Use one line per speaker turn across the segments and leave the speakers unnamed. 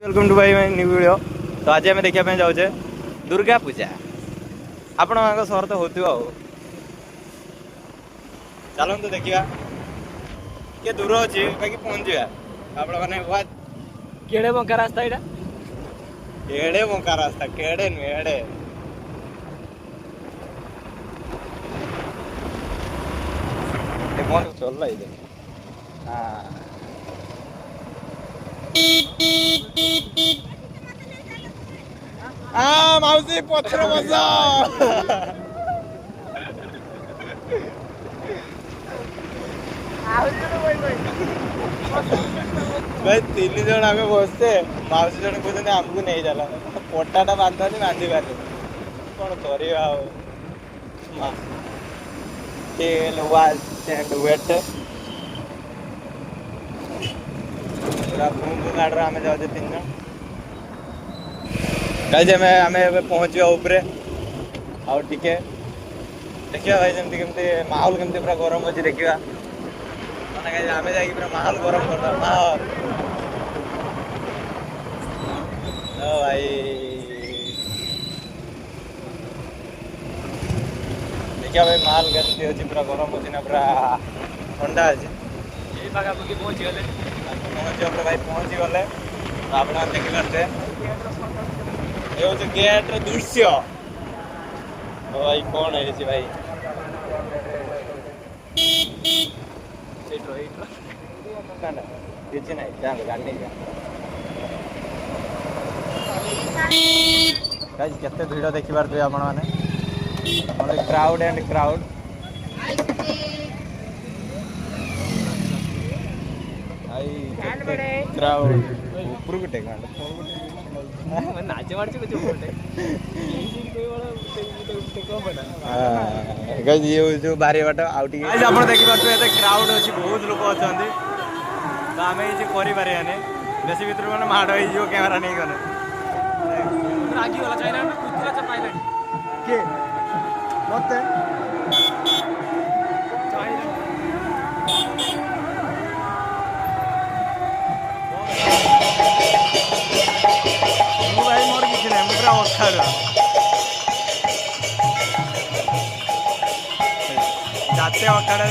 Welcome to भाई new video. तो आज आम देखा जाऊे दुर्गा पूजा आपण सहर तो होती चलते देखा किए दूर अच्छी बाकी पहुँचा आपण मैंने
केड़े बंका रास्ता एटा
केड़े बंका रास्ता केड़े नुहे एड़े चल माउसी पथर बस भाई तीन जन आम बसते माउसी जन कहते आमको नहीं चला पटाटा बांधा बांधि पारे कौन कर गाड़ी आम जाऊे तीन जन कहीं आम पहुँचा उपरे आउ टिके देखिए भाई जमी केमती माहौल केमती पूरा गरम अच्छी देखा आम जा माहौल गरम कर माहौल भाई देखिए भाई माहौल केमती अच्छी पूरा गरम अच्छी ना पूरा ठंडा अच्छी
पाखापाखि पहुँची गले
पहुँचे भाई पहुँची गले तो आप देखिपारे ये हूँ गेट दृश्य भाई कौन है भाई किसी ना गाड़ी केते भिड़ देखी पारे आपण मैंने क्राउड एंड क्राउड क्राउड ऊपर को टेक
नाचे मारचे कुछ
ये जो बारी बाट आउट आप देखी पारे क्राउड अच्छी बहुत लोग अच्छा तो आम ये करें बेसी भर मैंने माड़ हो कैमेरा नहीं गले
रागीगला चाइना कुछ पाइलट
किए मत भाई मोर किसी ना पूरा अखाड़ जाते अखाड़ा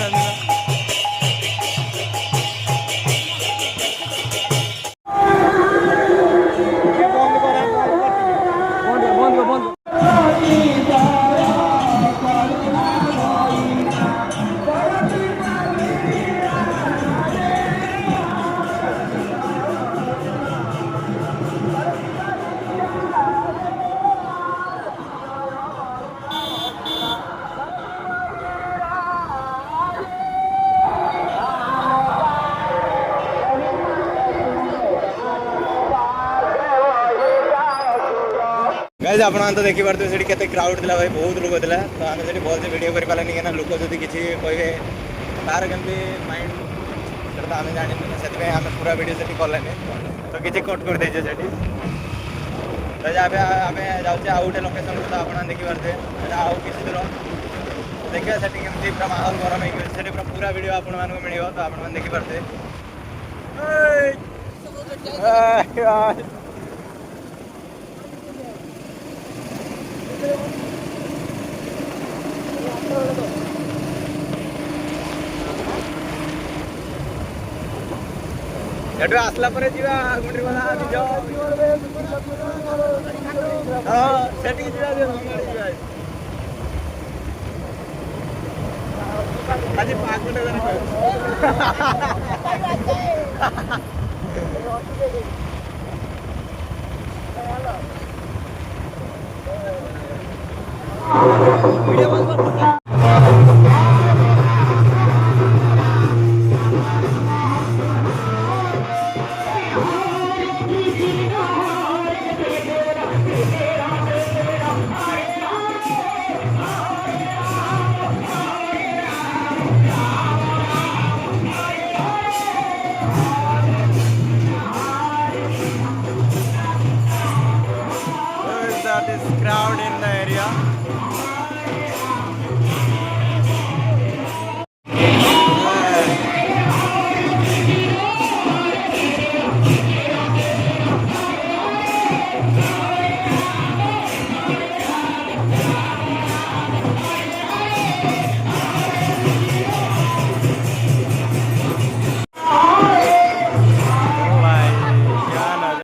गाइस आप तो देखी पारे से केते क्राउड था भाई बहुत लोग था तो आम से भल से वीडियो कर पारे कहीं लोक जब किसी कहे तार केमती माइंड तो आम जानी से आम पूरा वीडियो से कलानी तो किसी कट कर देचे से आम जाऊे आउ गए लोकेशन को आप देखी पारे आउ किसी दूर देखिए से केमती पूरा माहौल गरम हो पूरा वीडियो आप मिल तो आप देखी पारे एटू आसला पर जीवा गुंडी वाला जो हां सेटिंग जीवा दे जीवा आज 5 मिनट वीडियो बंद that is crowd in the area.